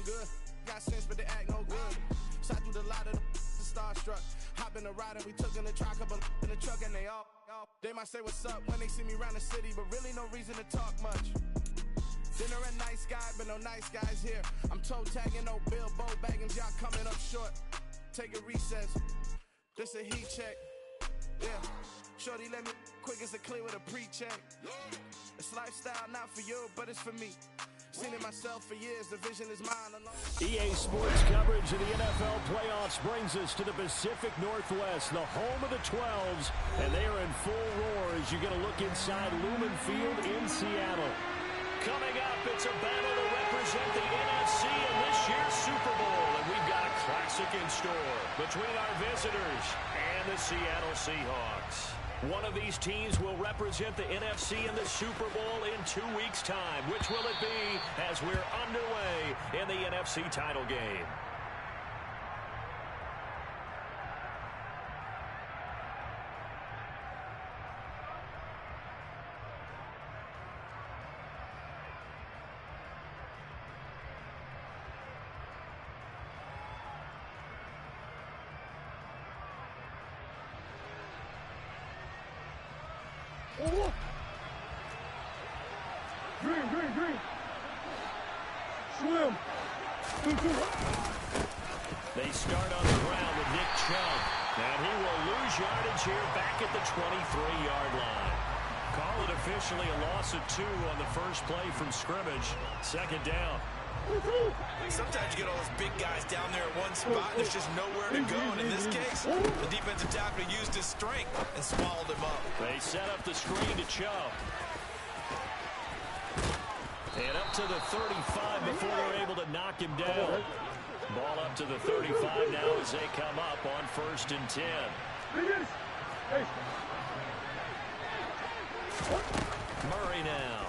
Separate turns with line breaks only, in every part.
ain't good. Got sense, but they act no good. Shot through the lot of the starstruck. Hop in the ride and we took in the truck, couple in the truck, and they might say what's up when they see me around the city, but really no reason to talk much. Dinner at Nice Guy, but no nice guys here. I'm toe tagging, no Bilbo Baggins, y'all coming up short. Take a recess. This a heat check. Yeah. Shorty let me quick as a clear with a pre-check. It's lifestyle not for you, but it's for me. Seen it myself for years, the vision is mine alone.
EA Sports coverage of the NFL playoffs brings us to the Pacific Northwest, the home of the 12s, and they are in full roar as you get a look inside Lumen Field in Seattle. Coming up, it's a battle to represent the NFC in this year's Super Bowl, and we've got a classic in store between our visitors and the Seattle Seahawks. One of these teams will represent the NFC in the Super Bowl in 2 weeks' time. Which will it be as we're underway in the NFC title game?
Green. Swim.
They start on the ground with Nick Chubb. And he will lose yardage here back at the 23-yard line. Call it officially a loss of 2 on the first play from scrimmage. Second down.
Sometimes you get all those big guys down there at one spot, and there's just nowhere to go. And in this case, the defensive tackle used his strength and swallowed him up.
They set up the screen to Chubb. And up to the 35 before they're able to knock him down. Ball up to the 35 now as they come up on 1st and 10. Murray now.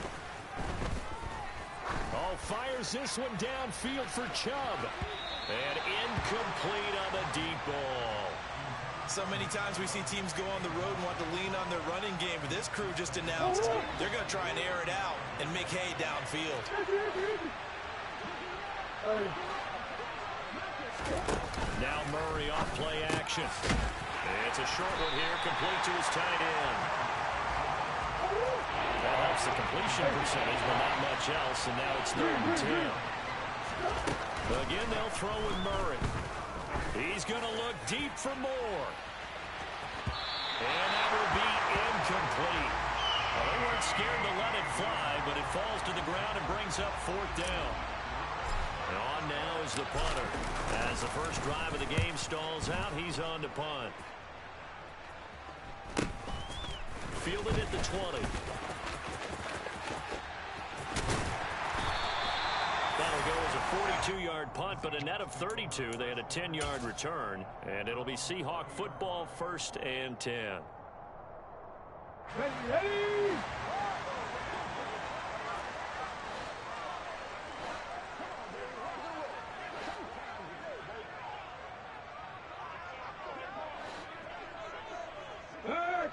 Oh, fires this one downfield for Chubb. And incomplete on the deep ball.
So many times we see teams go on the road and want to lean on their running game, but this crew just announced they're going to try and air it out and make hay downfield.
Now Murray off play action. It's a short one here, complete to his tight end. That helps the completion percentage, but not much else, and now it's 3rd and 10. Again, they'll throw with Murray. He's going to look deep for more. And that will be incomplete. Well, they weren't scared to let it fly, but it falls to the ground and brings up 4th down. And on now is the punter. As the first drive of the game stalls out, he's on to punt. Fielded at the 20. That'll go as a 42-yard punt, but a net of 32. They had a 10-yard return, and it'll be Seahawk football 1st and 10.
Ready. Hurt!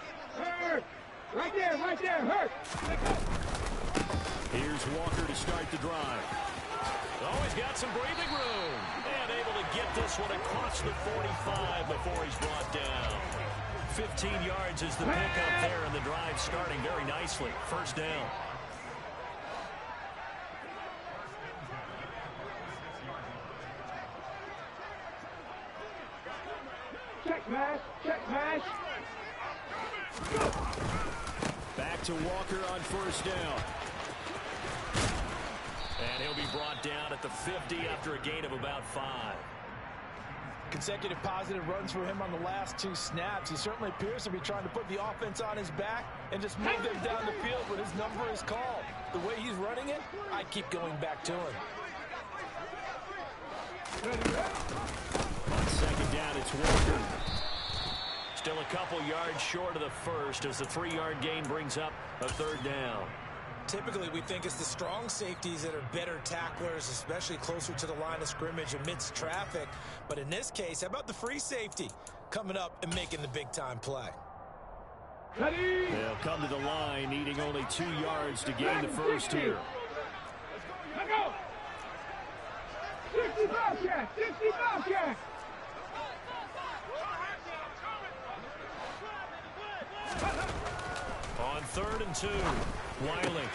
Right there, hurt!
Here's Walker to start the drive. Oh, he's got some breathing room. And able to get this one across the 45 before he's brought down. 15 yards is the pickup there, and the drive starting very nicely. 1st down.
Check pass.
Back to Walker on 1st down. And he'll be brought down at the 50 after a gain of about 5.
Consecutive positive runs for him on the last 2 snaps. He certainly appears to be trying to put the offense on his back and just move them down the field when his number is called. The way he's running it, I keep going back to him.
On 2nd down, it's Walker. Still a couple yards short of the first as the 3-yard gain brings up a 3rd down.
Typically, we think it's the strong safeties that are better tacklers, especially closer to the line of scrimmage amidst traffic. But in this case, how about the free safety coming up and making the big-time play?
They'll come to the line, needing only 2 yards to gain the first here.
60 Bobcat! 60 Bobcat!
On 3rd and 2, Wiley.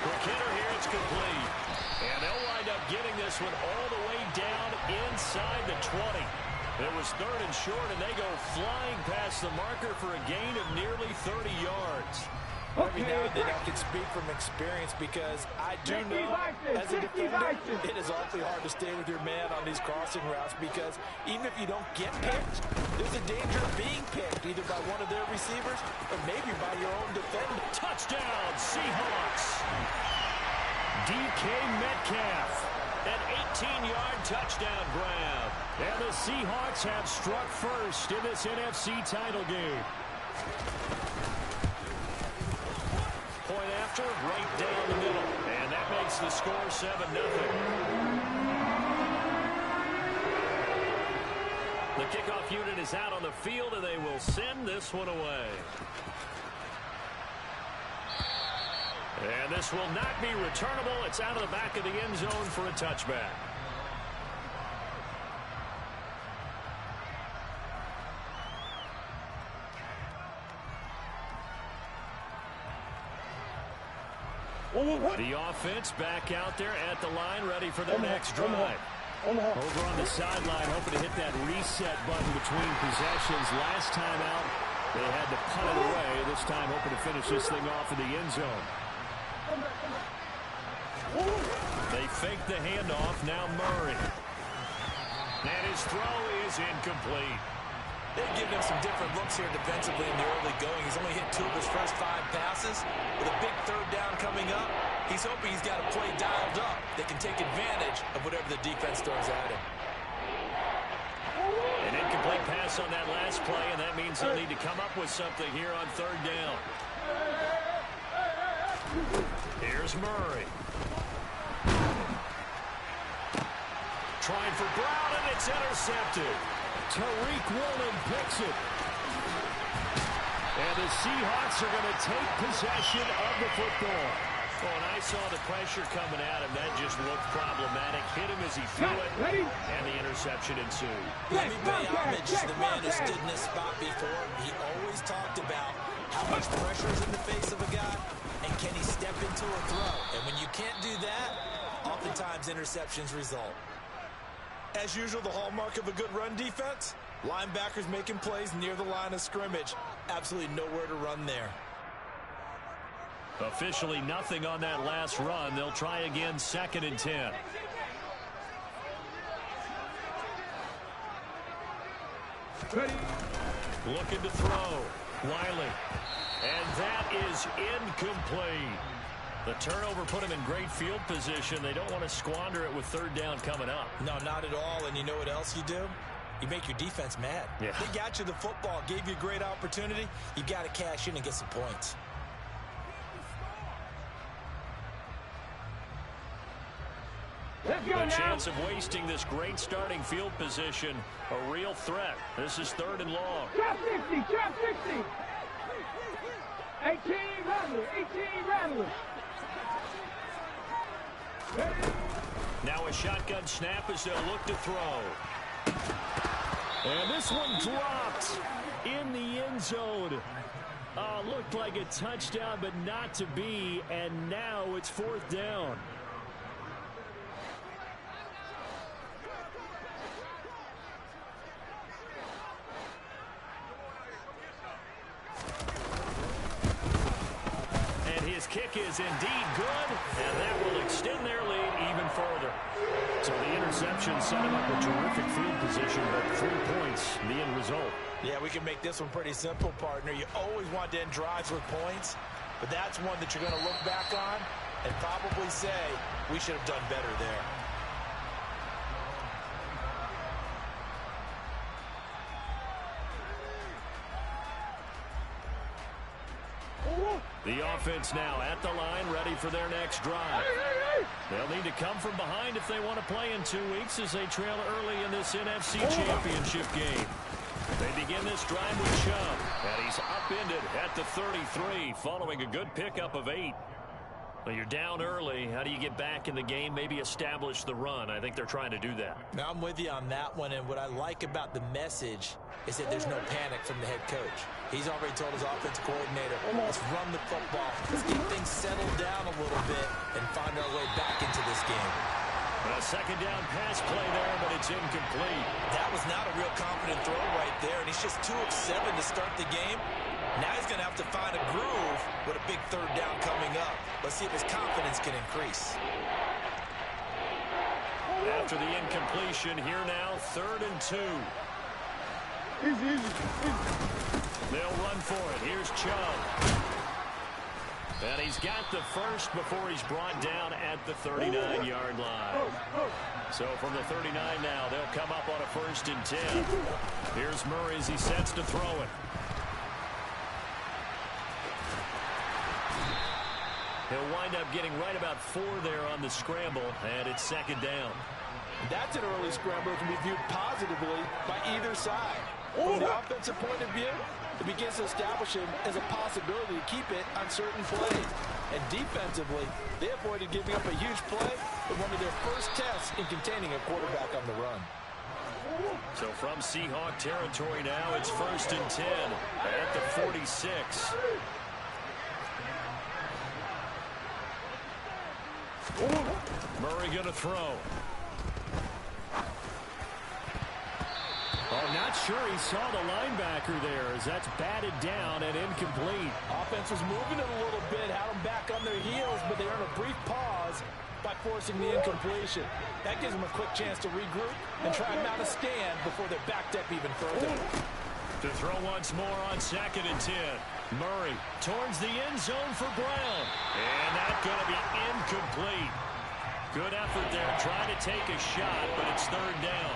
Quick hitter here, it's complete. And they'll wind up getting this one all the way down inside the 20. It was 3rd and short, and they go flying past the marker for a gain of nearly 30 yards.
Every now and then I can speak from experience because I do know as a defender it is awfully hard to stay with your man on these crossing routes because even if you don't get picked, there's a danger of being picked either by one of their receivers or maybe by your own defender.
Touchdown, Seahawks! DK Metcalf, an 18-yard touchdown grab. And the Seahawks have struck first in this NFC title game. Point after, right down the middle. And that makes the score 7-0. The kickoff unit is out on the field, and they will send this one away. And this will not be returnable. It's out of the back of the end zone for a touchback. The offense back out there at the line, ready for their next drive. Over on the sideline, hoping to hit that reset button between possessions. Last time out, they had to punt it away. This time, hoping to finish this thing off in the end zone. They fake the handoff. Now Murray. And his throw is incomplete.
They've given him some different looks here defensively in the early going. He's only hit 2 of his first 5 passes. With a big 3rd down coming up, he's hoping he's got a play dialed up that can take advantage of whatever the defense throws at him.
An incomplete pass on that last play, and that means they'll need to come up with something here on 3rd down. Here's Murray. Trying for Brown, and it's intercepted. Tariq Woolen picks it. And the Seahawks are going to take possession of the football. Oh, and I saw the pressure coming at him. That just looked problematic. Hit him as he threw it, and the interception ensued.
Let me pay homage to the man who stood in this spot before. He always talked about how much pressure is in the face of a guy, and can he step into a throw. And when you can't do that, oftentimes interceptions result. As usual, the hallmark of a good run defense, linebackers making plays near the line of scrimmage. Absolutely nowhere to run there.
Officially nothing on that last run. They'll try again 2nd and 10. Looking to throw. Wiley. And that is incomplete. The turnover put him in great field position. They don't want to squander it with 3rd down coming up.
No, not at all. And you know what else you do? You make your defense mad.
Yeah.
They got you the football, gave you a great opportunity. You got to cash in and get some points.
A chance of wasting this great starting field position. A real threat. This is 3rd and long.
Trap 60, trap 60. 18 rattlers.
Now a shotgun snap as they'll look to throw. And this one dropped in the end zone. Looked like a touchdown, but not to be. And now it's 4th down. His kick is indeed good, and that will extend their lead even further. So the interception set him up a terrific field position, but 3 points, the end result.
Yeah, we can make this one pretty simple, partner. You always want to end drives with points, but that's one that you're going to look back on and probably say, we should have done better there.
The offense now at the line, ready for their next drive. They'll need to come from behind if they want to play in 2 weeks as they trail early in this NFC Championship game. They begin this drive with Chubb, and he's upended at the 33 following a good pickup of 8. Well, you're down early. How do you get back in the game, maybe establish the run? I think they're trying to do that.
Now, I'm with you on that one, and what I like about the message is that there's no panic from the head coach. He's already told his offensive coordinator, let's run the football. Let's get things settled down a little bit and find our way back into this game.
A second down pass play there, but it's incomplete.
That was not a real confident throw right there, and he's just 2 of 7 to start the game. Now he's going to have to find a groove with a big third down coming up. Let's see if his confidence can increase.
After the incompletion, here now, 3rd and 2. They'll run for it. Here's Chubb. And he's got the first before he's brought down at the 39-yard line. So from the 39 now, they'll come up on a 1st and 10. Here's Murray as he sets to throw it. He'll wind up getting right about 4 there on the scramble, and it's 2nd down.
That's an early scramble that can be viewed positively by either side. From the offensive point of view, it begins to establish him as a possibility to keep it on certain plays. And defensively, they avoided giving up a huge play with one of their first tests in containing a quarterback on the run.
So from Seahawk territory now, it's 1st and 10 at the 46. Murray going to throw. Oh, not sure he saw the linebacker there as that's batted down and incomplete.
Offense was moving it a little bit, had them back on their heels, but they earned a brief pause by forcing the incompletion. That gives them a quick chance to regroup and try and mount a stand before they're backed up even further.
To throw once more on 2nd and 10. Murray towards the end zone for Brown. And that's going to be incomplete. Good effort there, trying to take a shot, but it's 3rd down.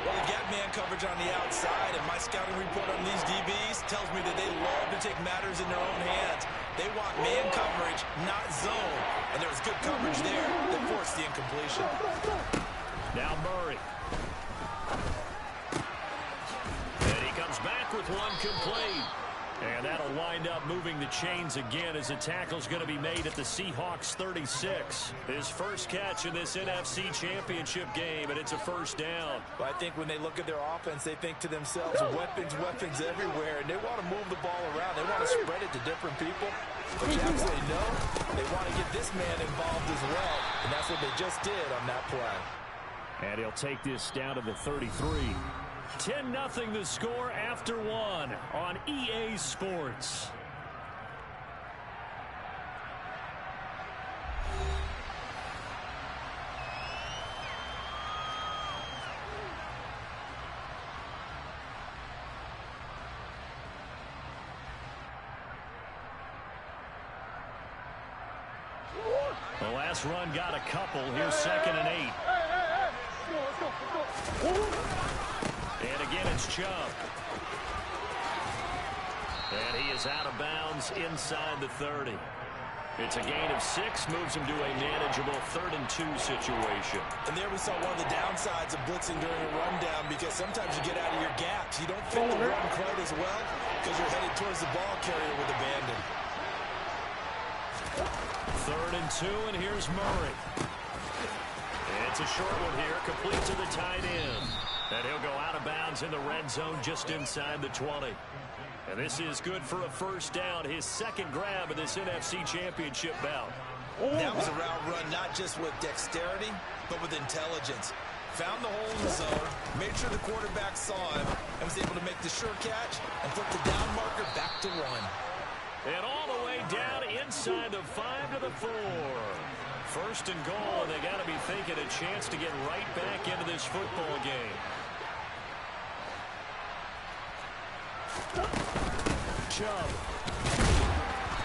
Well, they got man coverage on the outside, and my scouting report on these DBs tells me that they love to take matters in their own hands. They want man coverage, not zone. And there was good coverage there that forced the incompletion.
Now Murray. And he comes back with one complete. And that'll wind up moving the chains again as a tackle's going to be made at the Seahawks 36. His first catch in this NFC Championship game, and it's a 1st down.
Well, I think when they look at their offense, they think to themselves, weapons everywhere, and they want to move the ball around. They want to spread it to different people. But you have to say no. They want to get this man involved as well, and that's what they just did on that play.
And he'll take this down to the 33. 10-0 the score after 1 on EA Sports. The last run got a couple. Here's 2nd and 8. And again, it's Chubb. And he is out of bounds inside the 30. It's a gain of 6, moves him to a manageable 3rd and 2 situation.
And there we saw one of the downsides of blitzing during a rundown, because sometimes you get out of your gaps. You don't fit the run quite as well because you're headed towards the ball carrier with abandon.
3rd and 2, and here's Murray. It's a short one here, complete to the tight end. And he'll go out of bounds in the red zone just inside the 20. And this is good for a 1st down, his 2nd grab of this NFC Championship bout.
That was a route run not just with dexterity, but with intelligence. Found the hole in the zone, made sure the quarterback saw him, and was able to make the sure catch and flip the down marker back to 1.
And all the way down inside the 5 to the 4. 1st and goal, and they got to be thinking a chance to get right back into this football game. Chubb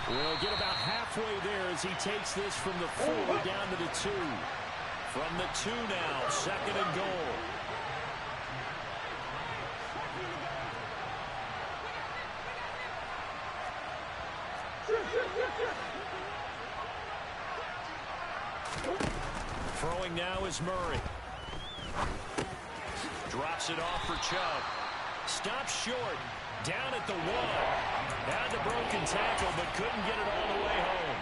will get about halfway there as he takes this from the 4 down to the 2. From the 2 now, 2nd and goal. Throwing now is Murray. Drops it off for Chubb. Stops short. Down at the 1. Had the broken tackle, but couldn't get it all the way home.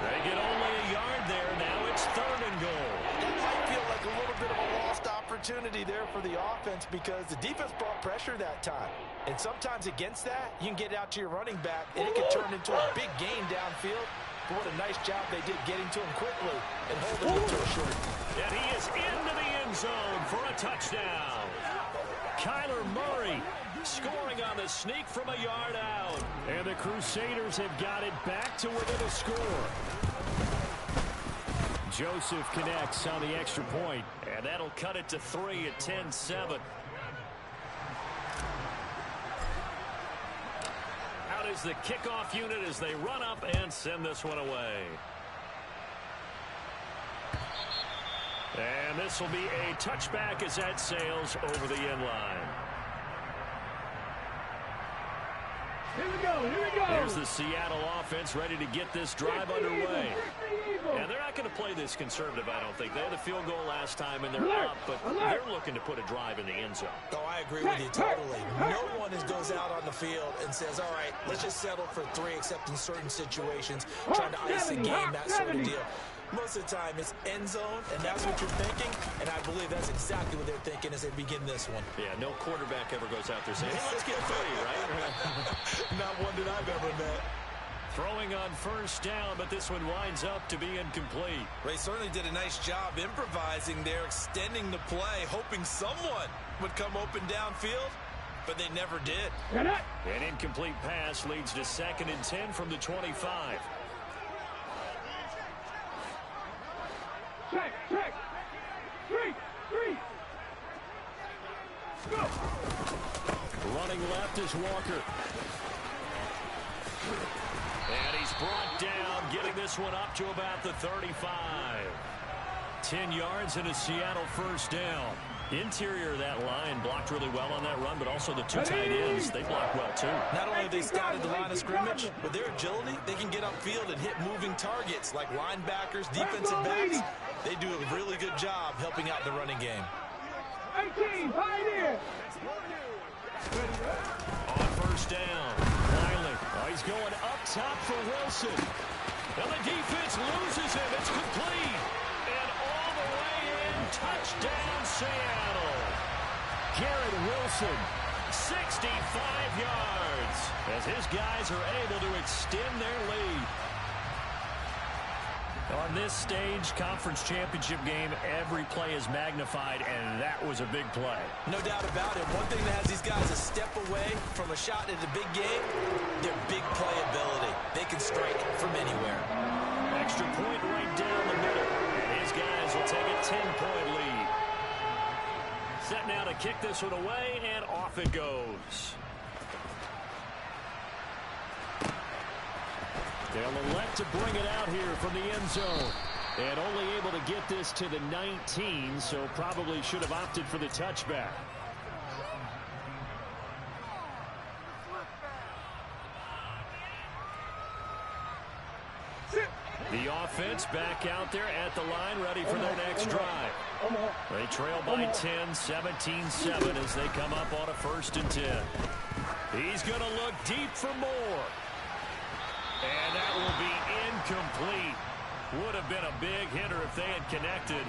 They get only a yard there. Now it's 3rd and goal.
It might feel like a little bit of a lost opportunity there for the offense because the defense brought pressure that time. And sometimes against that, you can get out to your running back, and it can turn into a big gain downfield. But what a nice job they did getting to him quickly and holding him to a short.
And he is into the end zone for a touchdown. Kyler Murray scoring on the sneak from a yard out. And the Crusaders have got it back to within a score. Joseph connects on the extra point. And that'll cut it to 3 at 10-7. Out is the kickoff unit as they run up and send this one away. And this will be a touchback as that sails over the end line.
Here we go, here we go.
There's the Seattle offense ready to get this drive underway. And they're not going to play this conservative, I don't think. They had the field goal last time, and they're up, but they're looking to put a drive in the end zone.
Oh, I agree with you totally. No one goes out on the field and says, all right, let's just settle for 3, except in certain situations, trying to ice the game, that sort of deal. Most of the time, it's end zone, and that's what you're thinking, and I believe that's exactly what they're thinking as they begin this one.
Yeah, no quarterback ever goes out there saying, hey, let's get 3, right?
Not one that I've ever met.
Throwing on first down, but this one winds up to be incomplete.
They certainly did a nice job improvising there, extending the play, hoping someone would come open downfield, but they never did.
An incomplete pass leads to 2nd and 10 from the 25.
Check. 3. Go.
Running left is Walker. And he's brought down, getting this one up to about the 35. 10 yards and a Seattle first down. Interior of that line blocked really well on that run, but also the 2 tight ends, they blocked well too.
Not only have they scouted the line of scrimmage, with their agility, they can get upfield and hit moving targets like linebackers, defensive backs. They do a really good job helping out the running game.
18, pioneer.
On first down, Wiley. Oh, he's going up top for Wilson. And the defense loses him. It's complete. And all the way in, touchdown Seattle. Garrett Wilson, 65 yards, as his guys are able to extend their lead. On this stage, conference championship game, every play is magnified, and that was a big play.
No doubt about it. One thing that has these guys a step away from a shot at a big game, their big play ability. They can strike from anywhere.
Extra point right down the middle, and his guys will take a 10-point lead. Set now to kick this one away, and off it goes. They'll elect to bring it out here from the end zone. And only able to get this to the 19, so probably should have opted for the touchback. The offense back out there at the line, ready for their next drive. They trail by 10, 17-7 as they come up on a 1st and 10. He's going to look deep for more. And that will be incomplete. Would have been a big hitter if they had connected.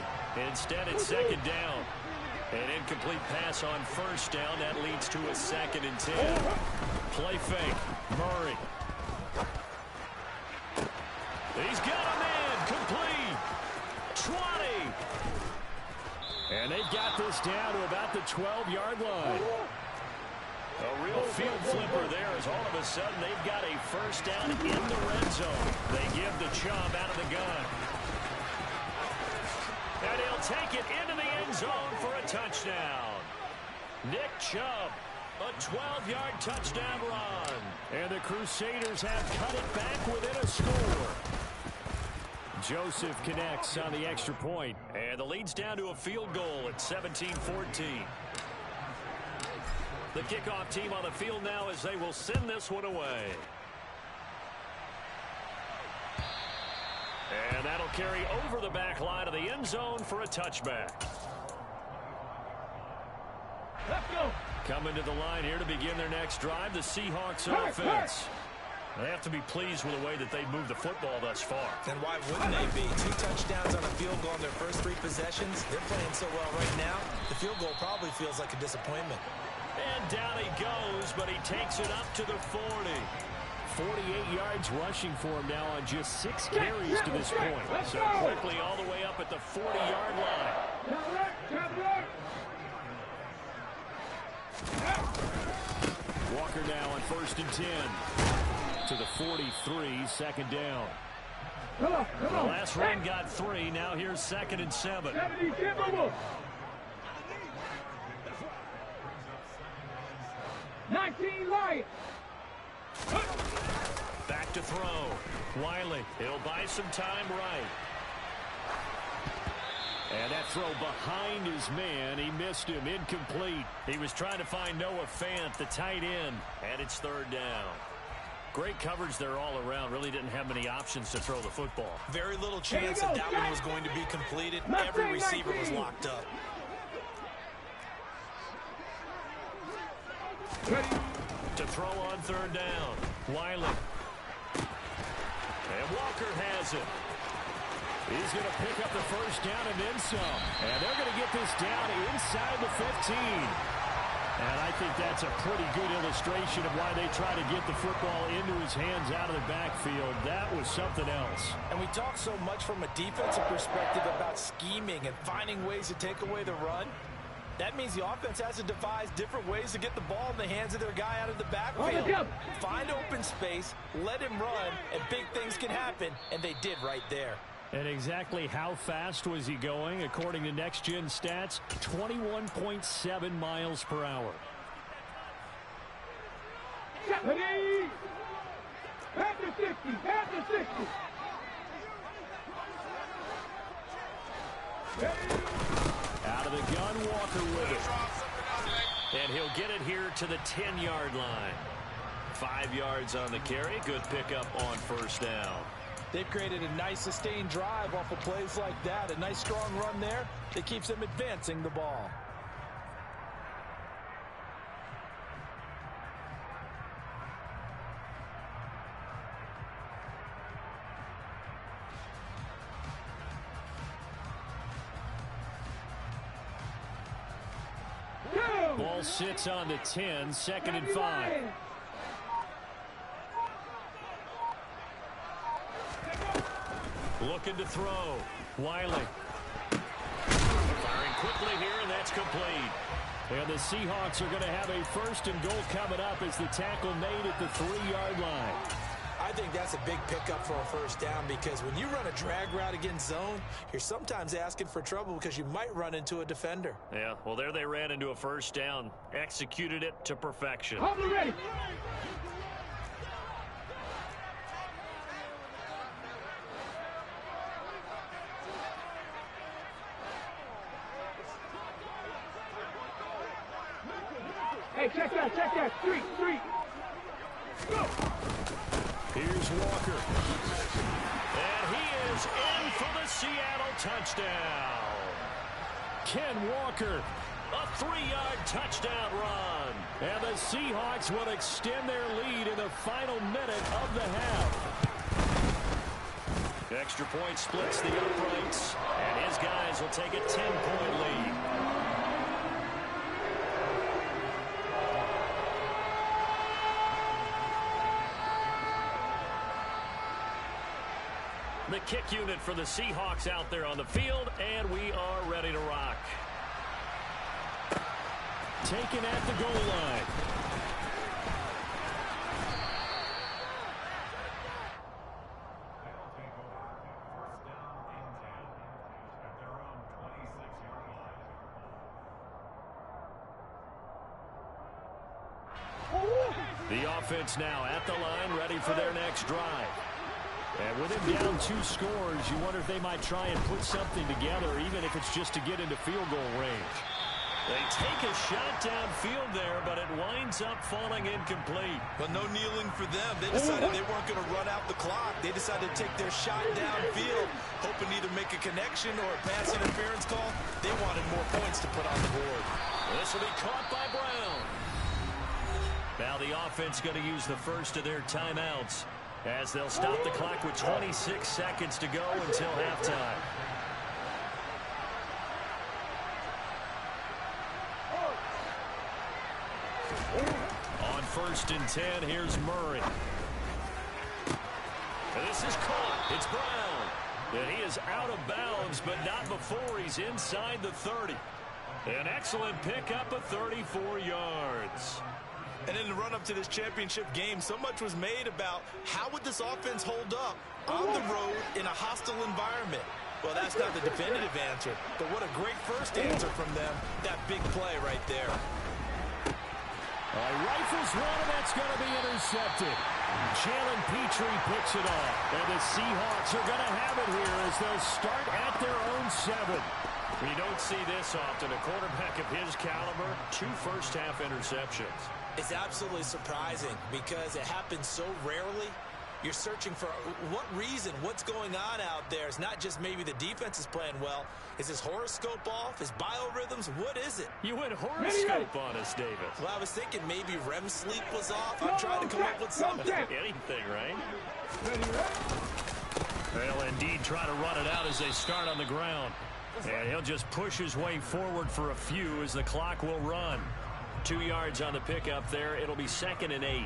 Instead, it's 2nd down. An incomplete pass on 1st down. That leads to a 2nd and 10. Play fake. Murray. He's got a man. Complete. 20. And they've got this down to about the 12-yard line. A real field flipper there as all of a sudden they've got a 1st down in the red zone. They give the Chubb out of the gun. And he'll take it into the end zone for a touchdown. Nick Chubb, a 12-yard touchdown run. And the Crusaders have cut it back within a score. Joseph connects on the extra point. And the lead's down to a field goal at 17-14. The kickoff team on the field now as they will send this one away. And that'll carry over the back line of the end zone for a touchback.
Let's go.
Coming to the line here to begin their next drive, the Seahawks offense. They have to be pleased with the way that they've moved the football thus far.
And why wouldn't they be? 2 touchdowns on a field goal in their first 3 possessions. They're playing so well right now, the field goal probably feels like a disappointment.
And down he goes, but he takes it up to the 40. 48 yards rushing for him now on just 6 carries to this point. So quickly all the way up at the 40-yard line. Walker now on 1st and 10. To the 43, second down.
Come on.
The last run got 3. Now here's 2nd and 7.
19 Lions.
Back to throw. Wiley, he'll buy some time right. And that throw behind his man. He missed him. Incomplete. He was trying to find Noah Fant, the tight end. And it's 3rd down. Great coverage there all around. Really didn't have many options to throw the football.
Very little chance that one was going to be completed. Every receiver was locked up.
To throw on 3rd down. Wiley. And Walker has it. He's going to pick up the 1st down and then some. And they're going to get this down inside the 15. And I think that's a pretty good illustration of why they try to get the football into his hands out of the backfield. That was something else.
And we talk so much from a defensive perspective about scheming and finding ways to take away the run. That means the offense has to devise different ways to get the ball in the hands of their guy out of the backfield. Find open space, let him run, and big things can happen. And they did right there.
And exactly how fast was he going? According to Next Gen Stats, 21.7 miles per hour.
Half to 60.
Out of the gun, Walker with it. And he'll get it here to the 10-yard line. 5 yards on the carry. Good pickup on 1st down.
They've created a nice sustained drive off of plays like that. A nice strong run there that keeps them advancing the ball.
Ball sits on the 10, 2nd and 5. Looking to throw. Wiley. Firing quickly here, and that's complete. And the Seahawks are going to have a 1st and goal coming up as the tackle made at the 3-yard line.
I think that's a big pickup for a 1st down because when you run a drag route against zone, you're sometimes asking for trouble because you might run into a defender.
Yeah, well, there they ran into a 1st down. Executed it to perfection.
Ready. Hey, check that. Three. Go.
Here's Walker. And he is in for the Seattle touchdown. Ken Walker, a 3-yard touchdown run. And the Seahawks will extend their lead in the final minute of the half. Extra point splits the uprights, and his guys will take a 10-point lead. The kick unit for the Seahawks out there on the field, and we are ready to rock. Taken at the goal line. The offense now at the line, ready for their next drive. And with him down 2 scores, you wonder if they might try and put something together, even if it's just to get into field goal range. They take a shot downfield there, but it winds up falling incomplete.
But no kneeling for them. They decided they weren't going to run out the clock. They decided to take their shot downfield, hoping to either make a connection or a pass interference call. They wanted more points to put on the board.
This will be caught by Brown. Now the offense going to use the first of their timeouts as they'll stop the clock with 26 seconds to go until halftime. On 1st and 10, here's Murray. And this is caught. It's Brown. And he is out of bounds, but not before he's inside the 30. An excellent pickup of 34 yards.
And in the run-up to this championship game, so much was made about how would this offense hold up on the road in a hostile environment. Well, that's not the definitive answer, but what a great first answer from them. That big play right there.
Rifles one, and that's going to be intercepted. Jalen Petrie picks it off. And the Seahawks are going to have it here as they'll start at their own 7. We don't see this often. A quarterback of his caliber, 2 first-half interceptions.
It's absolutely surprising because it happens so rarely. You're searching for what reason, what's going on out there. It's not just maybe the defense is playing well. Is his horoscope off? His biorhythms? What is it?
You went horoscope on us, David.
Well, I was thinking maybe REM sleep was off. I'm trying to come up with something.
Anything, right? They'll indeed try to run it out as they start on the ground. And he'll just push his way forward for a few as the clock will run. 2 yards on the pickup there. It'll be 2nd and 8.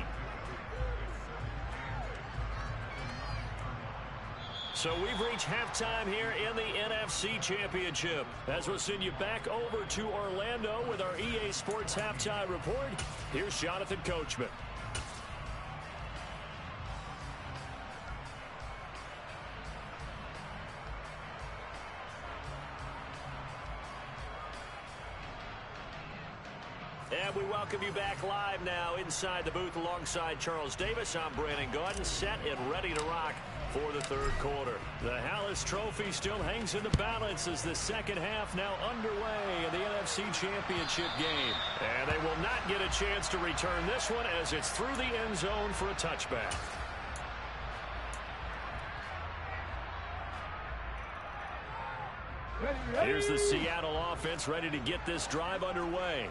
So we've reached halftime here in the NFC Championship. As we'll send you back over to Orlando with our EA Sports Halftime Report, here's Jonathan Coachman. And we welcome you back live now inside the booth alongside Charles Davis. I'm Brandon Gaudin, set and ready to rock for the 3rd quarter. The Hallis Trophy still hangs in the balance as the second half now underway in the NFC Championship game. And they will not get a chance to return this one as it's through the end zone for a touchback. Here's the Seattle offense ready to get this drive underway.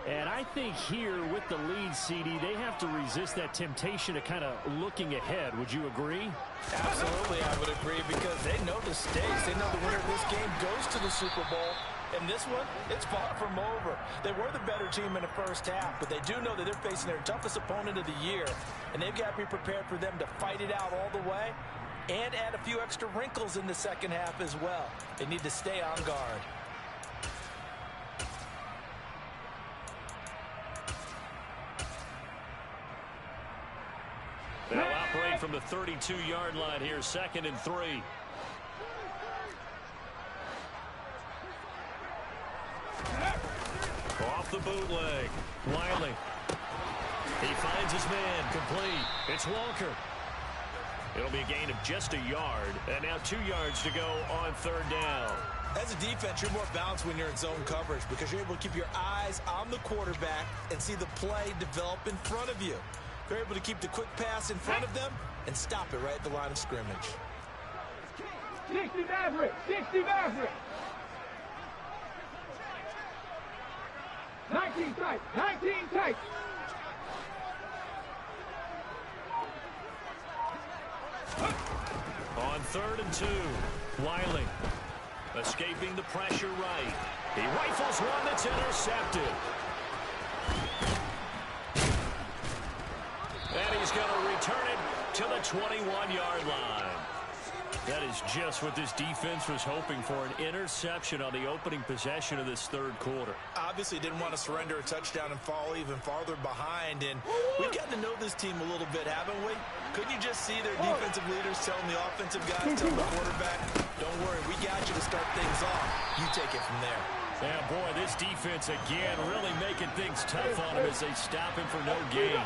And I think here with the lead, CD, they have to resist that temptation of kind of looking ahead. Would you agree?
Absolutely, I would agree because they know the stakes. They know the winner of this game goes to the Super Bowl. And this one, it's far from over. They were the better team in the first half, but they do know that they're facing their toughest opponent of the year. And they've got to be prepared for them to fight it out all the way and add a few extra wrinkles in the second half as well. They need to stay on guard.
They'll operate from the 32-yard line here, 2nd and 3. Off the bootleg. Wiley. He finds his man. Complete. It's Walker. It'll be a gain of just a yard. And now 2 yards to go on 3rd down.
As a defense, you're more balanced when you're in zone coverage because you're able to keep your eyes on the quarterback and see the play develop in front of you. They're able to keep the quick pass in front of them and stop it right at the line of scrimmage.
60 Maverick! 60 Maverick! 19 tight! 19 tight!
On 3rd and 2, Wiley escaping the pressure right. He rifles one that's intercepted. And he's going to return it to the 21-yard line. That is just what this defense was hoping for, an interception on the opening possession of this 3rd quarter.
Obviously didn't want to surrender a touchdown and fall even farther behind. And we've gotten to know this team a little bit, haven't we? Couldn't you just see their defensive leaders telling the offensive guys, telling the quarterback, don't worry, we got you to start things off. You take it from there.
Yeah, boy, this defense again really making things tough on him as they stop him for no gain.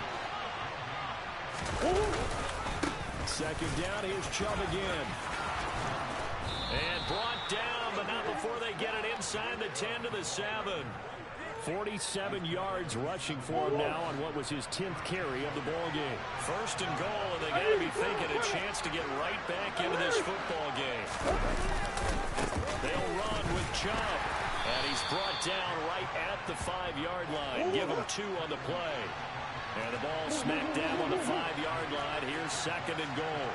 2nd down, here's Chubb again. And brought down, but not before they get it inside the 10 to the 7. 47 yards rushing for him now on what was his 10th carry of the ball game. 1st and goal, and they got to be thinking a chance to get right back into this football game. They'll run with Chubb. And he's brought down right at the 5-yard line. Give him 2 on the play. And the ball smacked down on the 5-yard line. Here's 2nd and goal.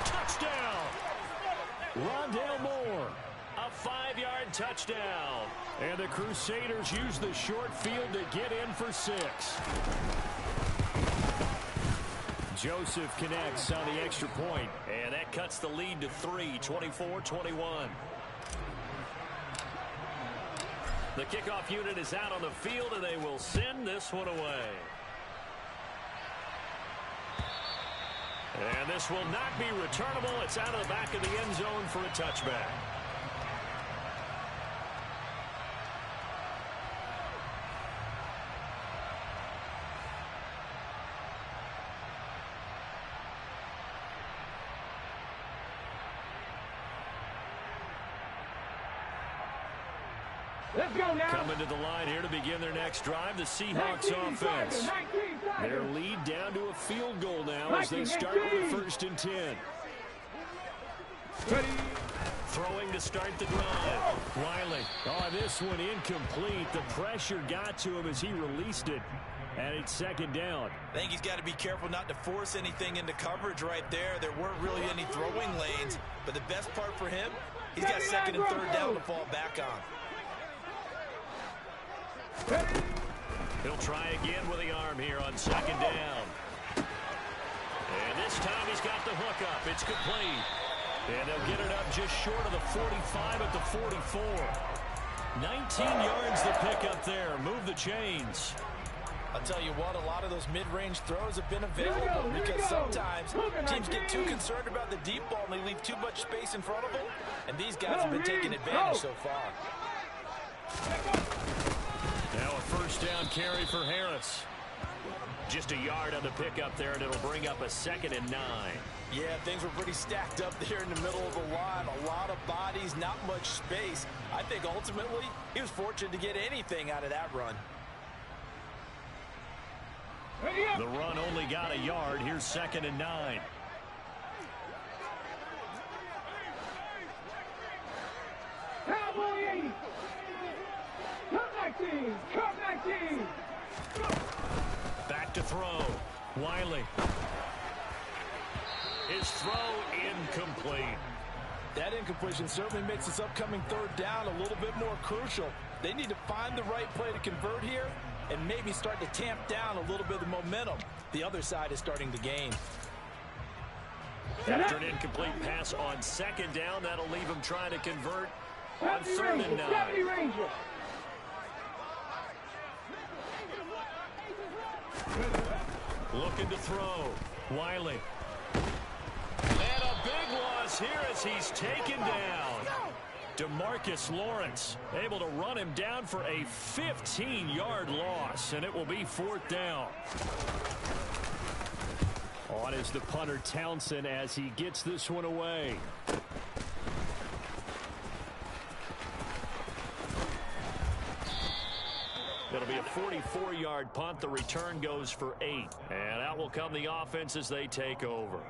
Touchdown! Rondale Moore. A 5-yard touchdown. And the Crusaders use the short field to get in for 6. Joseph connects on the extra point. And that cuts the lead to 3, 24-21. The kickoff unit is out on the field, and they will send this one away. And this will not be returnable. It's out of the back of the end zone for a touchback.
Let's go now.
Coming to the line here to begin their next drive, the Seahawks offense. Their lead down to a field goal now as they start with 1st and 10.
Ready.
Throwing to start the drive. Wiley. Oh, this one incomplete. The pressure got to him as he released it. And it's 2nd down.
I think he's got to be careful not to force anything into coverage right there. There weren't really any throwing lanes. But the best part for him, he's got 2nd and 3rd down to fall back on.
He'll try again with the arm here on 2nd down. And this time he's got the hook up. It's complete. And they'll get it up just short of the 45 at the 44. 19 yards the pick up there. Move the chains.
I'll tell you what, a lot of those mid-range throws have been available because sometimes teams get too concerned about the deep ball and they leave too much space in front of them. And these guys have been taking advantage so far.
Now a 1st down carry for Harris. Just a yard on the pickup there, and it'll bring up a 2nd and 9.
Yeah, things were pretty stacked up there in the middle of the line. A lot of bodies, not much space. I think ultimately he was fortunate to get anything out of that run.
The run only got a yard. Here's 2nd and 9.
Cowboy 80. Come back team.
Back to throw. Wiley. His throw incomplete.
That incompletion certainly makes this upcoming 3rd down a little bit more crucial. They need to find the right play to convert here and maybe start to tamp down a little bit of the momentum the other side is starting to gain.
After an incomplete pass on 2nd down, that'll leave him trying to convert on 3rd and 9. Looking to throw. Wiley. And a big loss here as he's taken down. DeMarcus Lawrence able to run him down for a 15-yard loss, and it will be 4th down. On is the punter Townsend as he gets this one away. It'll be a 44-yard punt. The return goes for 8. And out will come the offense as they take over.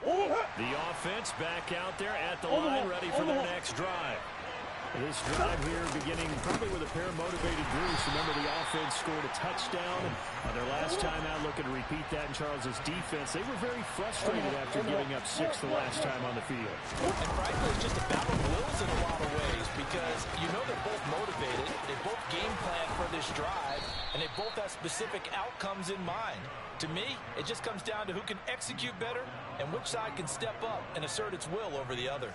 The offense back out there at the line, ready for their next drive. This drive here beginning probably with a pair of motivated Bruce. Remember, the offense scored a touchdown on their last time out, looking to repeat that in Charles's defense. They were very frustrated after giving up 6 the last time on the field.
And frankly, it's just a battle of wills in a lot of ways because you know they're both motivated. They both game plan for this drive, and they both have specific outcomes in mind. To me, it just comes down to who can execute better and which side can step up and assert its will over the other.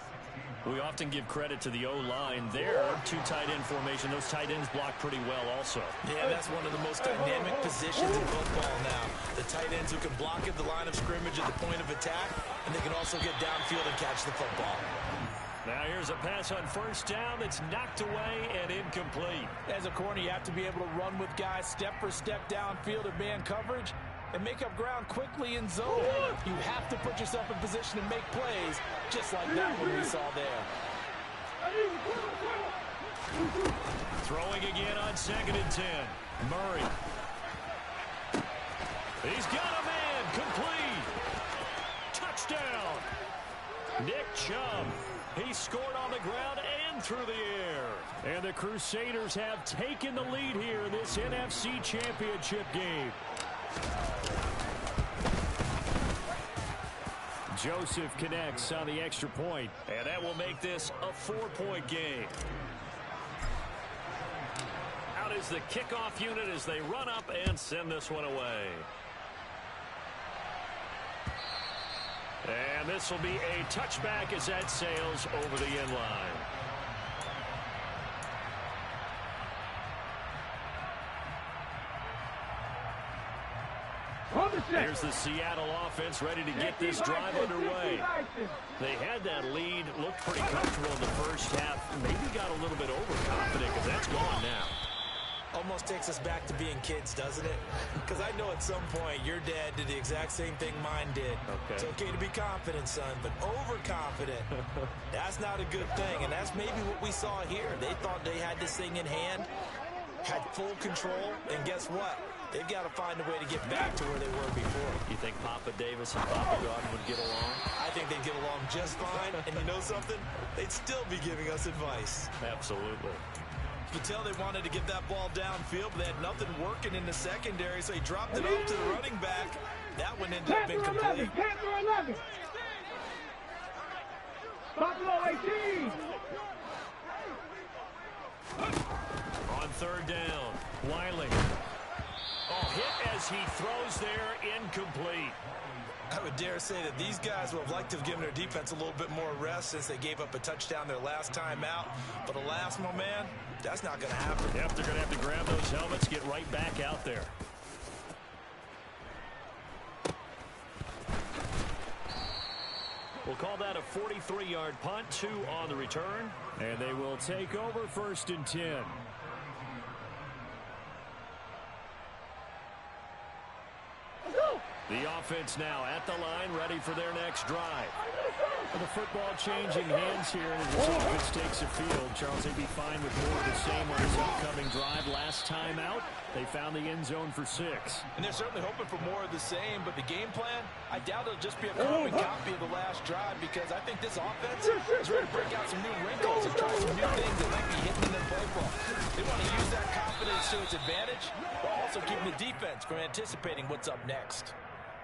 We often give credit to the O-line there. 2 tight end formation. Those tight ends block pretty well also.
Yeah, that's one of the most dynamic positions in football now. The tight ends who can block at the line of scrimmage at the point of attack, and they can also get downfield and catch the football.
Now here's a pass on 1st down that's knocked away and incomplete.
As a corner, you have to be able to run with guys step for step downfield in man coverage and make up ground quickly in zone. You have to put yourself in position to make plays, just like that one we saw there.
Throwing again on 2nd and 10. Murray. He's got a man. Complete. Touchdown. Nick Chubb. He scored on the ground and through the air. And the Crusaders have taken the lead here in this NFC Championship game. Joseph connects on the extra point, and that will make this a 4-point game. Out is the kickoff unit as they run up and send this one away. And this will be a touchback as that sails over the end line. Here's the Seattle offense ready to get this drive underway. They had that lead, looked pretty comfortable in the first half, maybe got a little bit overconfident because that's gone now.
Almost takes us back to being kids, doesn't it? Because I know at some point your dad did the exact same thing mine did.
Okay.
It's okay to be confident, son, but overconfident, that's not a good thing. And that's maybe what we saw here. They thought they had this thing in hand, had full control, and guess what? They've got to find a way to get back to where they were before.
You think Papa Davis and Papa Gordon would get along?
I think they'd get along just fine. And you know something? They'd still be giving us advice.
Absolutely.
You could tell they wanted to get that ball downfield, but they had nothing working in the secondary, so he dropped it up to the running back. That one ended up incomplete.
Panther 11. Buffalo 18.
On third down, Wiley. Oh, hit as he throws there, incomplete.
I would dare say that these guys would have liked to have given their defense a little bit more rest since they gave up a touchdown their last time out. But alas, my man, that's not going to happen.
Yep, they're going to have to grab those helmets, get right back out there. We'll call that a 43-yard punt, 2 on the return. And they will take over 1st and 10. The offense now at the line, ready for their next drive. The football changing hands here as this offense takes the field. Charles, they'd be fine with more of the same on this upcoming drive. Last time out, they found the end zone for 6.
And they're certainly hoping for more of the same, but the game plan, I doubt it'll just be a carbon copy of the last drive because I think this offense is ready to break out some new wrinkles and try some new things that might be hidden in their playbook. They want to use that confidence to its advantage, while also keeping the defense from anticipating what's up next.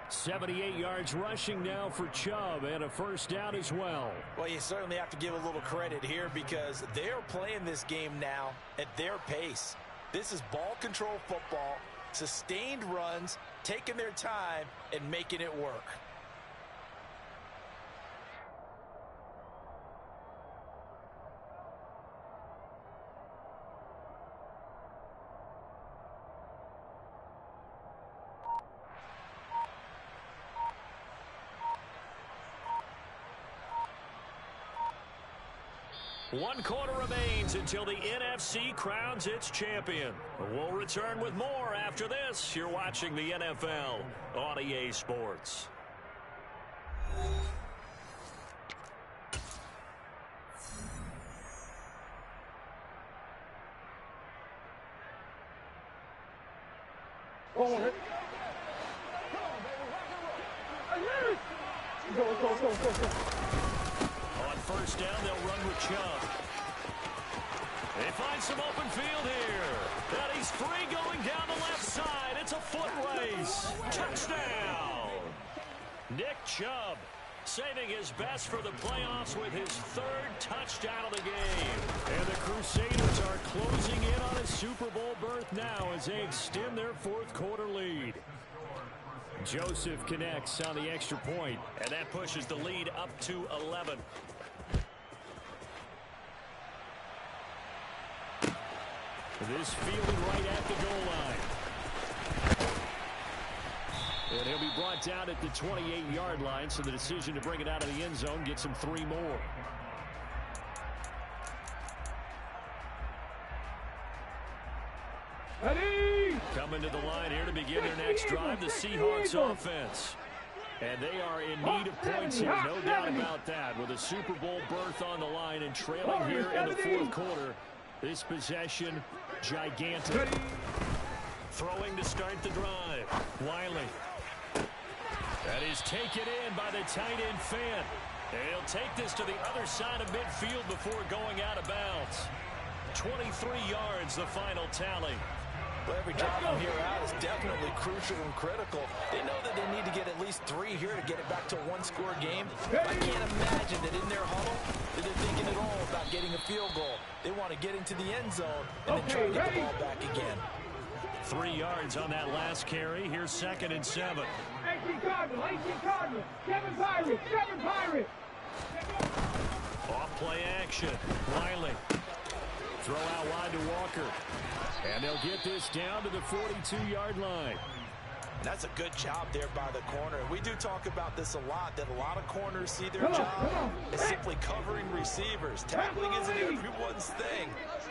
78 yards rushing now for Chubb, and a 1st down as well.
Well, you certainly have to give a little credit here because they're playing this game now at their pace. This is ball control football, sustained runs, taking their time, and making it work.
One quarter remains until the NFC crowns its champion. We'll return with more after this. You're watching the NFL on EA Sports.
Go.
On 1st down, they'll run with Chubb. They find some open field here. And he's free going down the left side. It's a foot race. Touchdown. Nick Chubb saving his best for the playoffs with his 3rd touchdown of the game. And the Crusaders are closing in on a Super Bowl berth now as they extend their 4th quarter lead. Joseph connects on the extra point, and that pushes the lead up to 11. This fielded right at the goal line. And he'll be brought down at the 28-yard line, so the decision to bring it out of the end zone gets him 3 more.
Ready?
Coming to the line here to begin their next drive, the Seahawks offense. And they are in need of points here, no doubt about that. With a Super Bowl berth on the line and trailing here in the 4th quarter. This possession, gigantic. Throwing to start the drive. Wiley That is taken in by the tight end fan. And he'll take this to the other side of midfield before going out of bounds. 23 yards, the final tally.
Well, every drive from here out is definitely crucial and critical. They know that they need to get at least 3 here to get it back to a one-score game. I can't imagine that in their huddle that they're thinking at all about getting a field goal. They want to get into the end zone and then try to get the ball back again.
3 yards on that last carry. Here's 2nd and 7.
18 Cardinal, 7 Pirates, 7 Pirates.
Off play action. Wiley. Throw out wide to Walker. And they'll get this down to the 42-yard line.
That's a good job there by the corner. We do talk about this a lot, that a lot of corners see their job as simply covering receivers. Tackling isn't everyone's thing.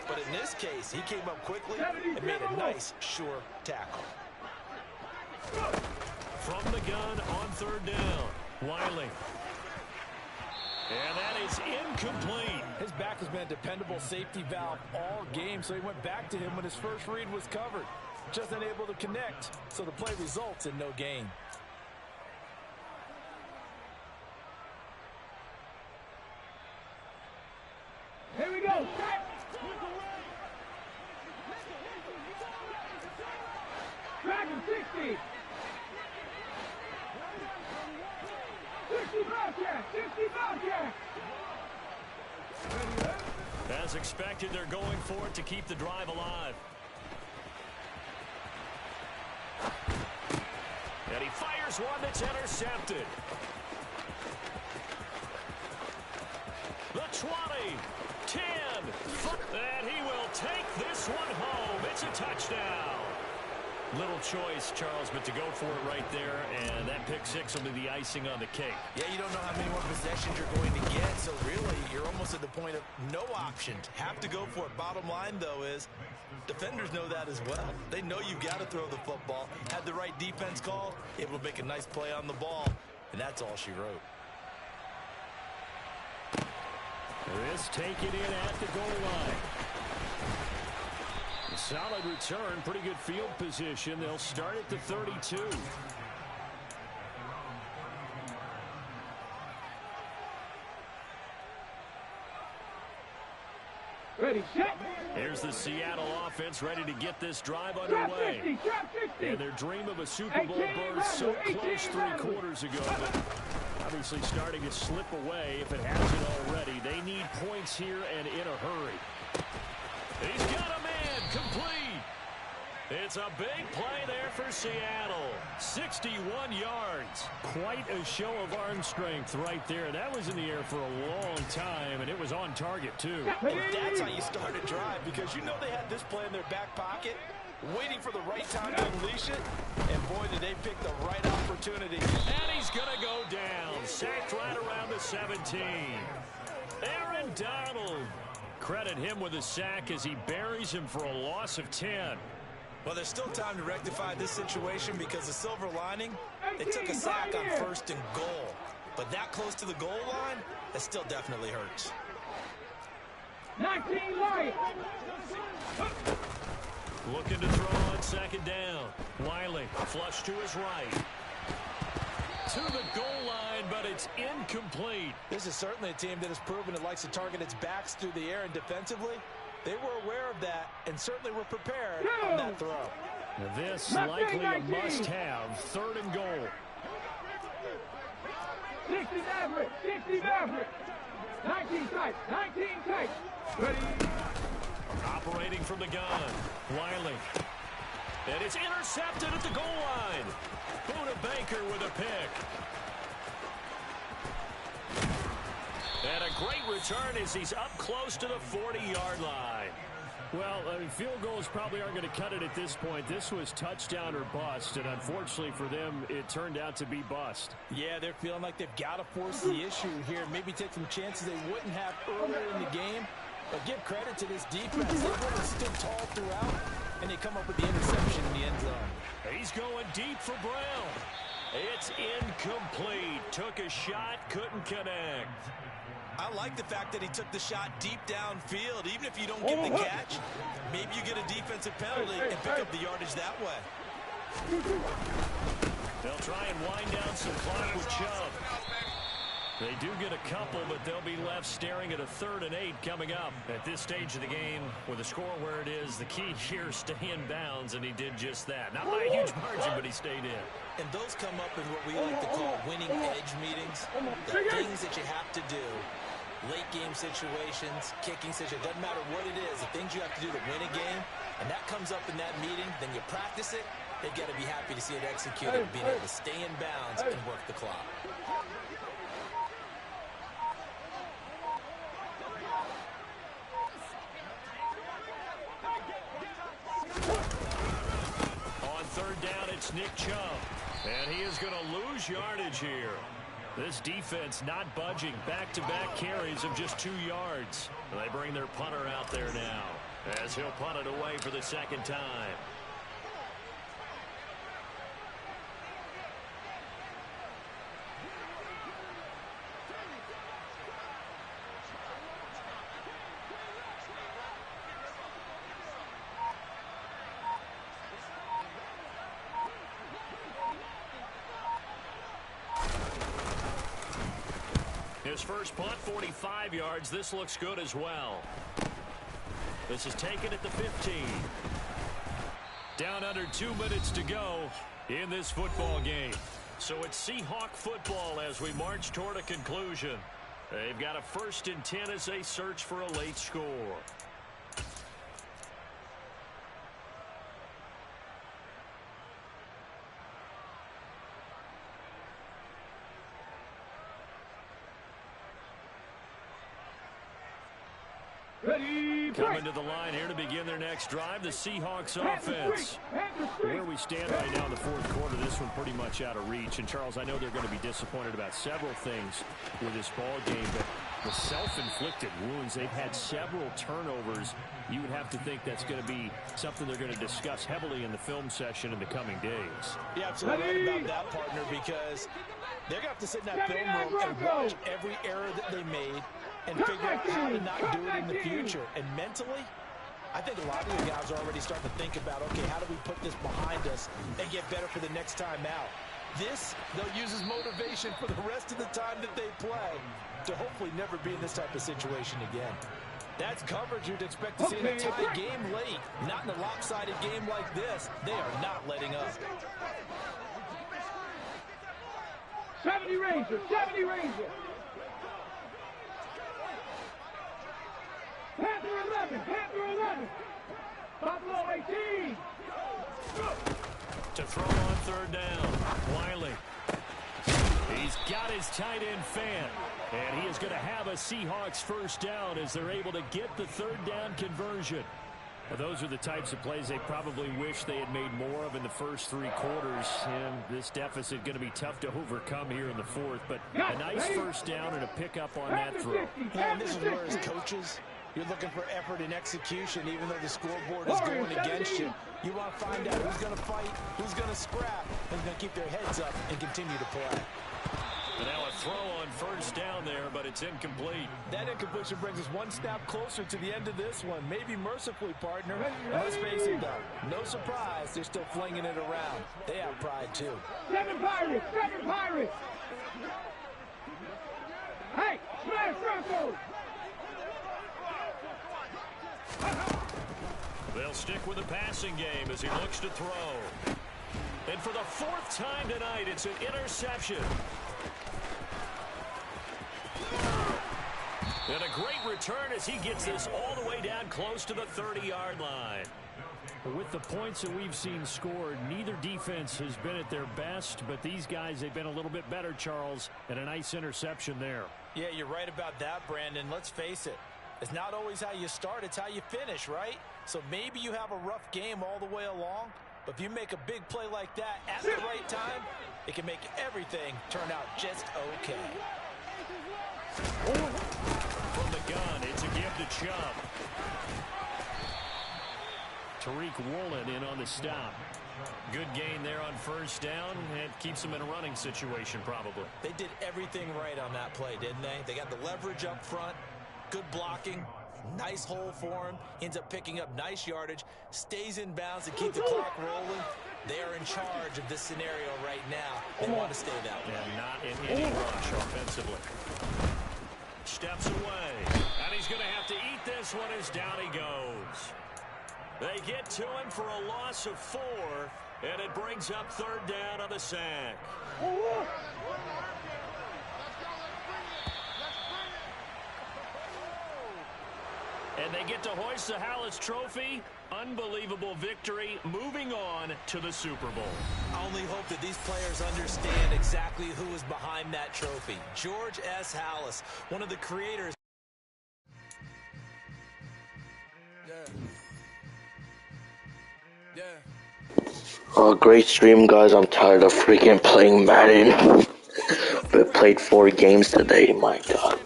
But in this case, he came up quickly and made a nice, sure tackle.
From the gun on 3rd down. Wiley. And that is incomplete.
His back has been a dependable safety valve all game, so he went back to him when his first read was covered. Just unable to connect, so the play results in no gain.
Here we go. Dragon 60. 60 Bobcat, 60 Bobcat.
As expected, they're going for it to keep the drive alive. And he fires one that's intercepted. The 20, 10, and he will take this one home. It's a touchdown. Little choice, Charles, but to go for it right there, and that pick six will be the icing on the cake.
Yeah, you don't know how many more possessions you're going to get, so really you're almost at the point of no option. Have to go for it. Bottom line, though, is defenders know that as well. They know you've got to throw the football. Had the right defense call, able to make a nice play on the ball, and that's all she wrote.
This taken in at the goal line. A solid return, pretty good field position. They'll start at the 32.
Ready, set.
Here's the Seattle offense ready to get this drive underway.
Drop 50.
And their dream of a Super Bowl berth so close 3 quarters ago, but obviously starting to slip away if it hasn't already. They need points here and in a hurry. He's got a man, complete. It's a big play there for Seattle. 61 yards. Quite a show of arm strength right there. That was in the air for a long time, and it was on target, too.
And that's how you start a drive, because you know they had this play in their back pocket, waiting for the right time to unleash it, and boy, did they pick the right opportunity.
And he's going to go down. Sacked right around the 17. Aaron Donald. Credit him with a sack as he buries him for a loss of 10.
Well, there's still time to rectify this situation because the silver lining, they took a sack on 1st and goal. But that close to the goal line, that still definitely hurts.
19 right.
Looking to throw on 2nd down. Wiley flush to his right. To the goal line, but it's incomplete.
This is certainly a team that has proven it likes to target its backs through the air, and defensively, they were aware of that and certainly were prepared on that throw.
Now this likely a must-have. 3rd and goal.
60 Maverick, 60 Maverick. 19 tight, 19 tight. Ready.
Operating from the gun. Wiley. And it's intercepted at the goal line. Buda Baker with a pick. And a great return as he's up close to the 40-yard line. Well, field goals probably aren't going to cut it at this point. This was touchdown or bust, and unfortunately for them, it turned out to be bust.
Yeah, they're feeling like they've got to force the issue here. Maybe take some chances they wouldn't have earlier in the game. But give credit to this defense. They really stood tall throughout, and they come up with the interception in the end zone.
He's going deep for Brown. It's incomplete. Took a shot, couldn't connect.
I like the fact that he took the shot deep downfield. Even if you don't get the catch, maybe you get a defensive penalty and pick up the yardage that way.
They'll try and wind down some clock with Chubb. They do get a couple, but they'll be left staring at a 3rd and 8 coming up. At this stage of the game, with the score where it is, the key here, stay in bounds, and he did just that. Not by a huge margin, but he stayed in.
And those come up in what we like to call winning edge meetings. The things that you have to do, late game situations, kicking situations, doesn't matter what it is, the things you have to do to win a game, and that comes up in that meeting, then you practice it, they've got to be happy to see it executed, being able to stay in bounds and work the clock.
On 3rd down, it's Nick Chubb. And he is going to lose yardage here. This defense not budging. Back-to-back carries of just 2 yards. They bring their punter out there now as he'll punt it away for the 2nd time. His first punt, 45 yards. This looks good as well. This is taken at the 15. Down under 2 minutes to go in this football game. So it's Seahawk football as we march toward a conclusion. They've got a 1st and 10 as they search for a late score. Coming to the line here to begin their next drive, the Seahawks offense. Where we stand right now in the 4th quarter, this one pretty much out of reach. And, Charles, I know they're going to be disappointed about several things with this ball game, but the self-inflicted wounds, they've had several turnovers. You would have to think that's going to be something they're going to discuss heavily in the film session in the coming days.
Yeah, absolutely right about that, partner, because they're going to have to sit in that film room and watch every error that they made and figure out how to not do it in the future. And mentally, I think a lot of you guys are already starting to think about, okay, how do we put this behind us and get better for the next time out? This, they'll use as motivation for the rest of the time that they play to hopefully never be in this type of situation again. That's coverage you'd expect to see in a tight game late. Not in a lopsided game like this. They are not letting up.
70 Rangers, 70 Rangers. Panther 11, Panther 11. Buffalo 18.
To throw on 3rd down, Wiley. He's got his tight end fan. And he is going to have a Seahawks 1st down as they're able to get the 3rd down conversion. Well, those are the types of plays they probably wish they had made more of in the first 3 quarters. And this deficit going to be tough to overcome here in the 4th. But a nice 1st down and a pickup on that throw.
And this is where, as coaches, you're looking for effort and execution, even though the scoreboard is going against you. You want to find out who's going to fight, who's going to scrap, who's going to keep their heads up and continue to play.
And now a throw on 1st down there, but it's incomplete.
That incompletion brings us one step closer to the end of this one. Maybe mercifully, partner. And let's face it, though, no surprise, they're still flinging it around. They have pride, too.
7 Pirates, 7 Pirates. Hey, smash circle.
They'll stick with the passing game as he looks to throw. And for the 4th time tonight, it's an interception. And a great return as he gets this all the way down close to the 30-yard line. With the points that we've seen scored, neither defense has been at their best, but these guys, they've been a little bit better, Charles, and a nice interception there.
Yeah, you're right about that, Brandon. Let's face it. It's not always how you start, it's how you finish, right? So maybe you have a rough game all the way along, but if you make a big play like that at the right time, it can make everything turn out just okay.
From the gun, it's a give to Chubb. Tariq Woolen in on the stop. Good gain there on 1st down, and keeps them in a running situation probably.
They did everything right on that play, didn't they? They got the leverage up front, good blocking, Nice hole for him. Ends up picking up nice yardage. Stays in bounds to keep the clock rolling. They are in charge of this scenario right now. They want to stay that way.
And not in any rush offensively. Steps away. And he's going to have to eat this one as down he goes. They get to him for a loss of 4, and it brings up 3rd down on the sack. And they get to hoist the Hallis Trophy. Unbelievable victory. Moving on to the Super Bowl.
I only hope that these players understand exactly who is behind that trophy. George S. Hallis, one of the creators.
Great stream, guys. I'm tired of freaking playing Madden. But played 4 games today. My God.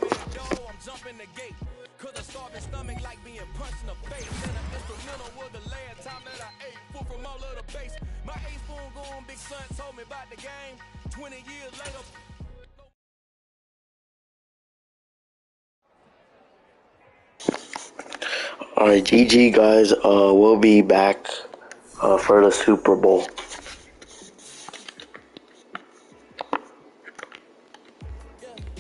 Alright, GG, guys. We'll be back for the Super Bowl.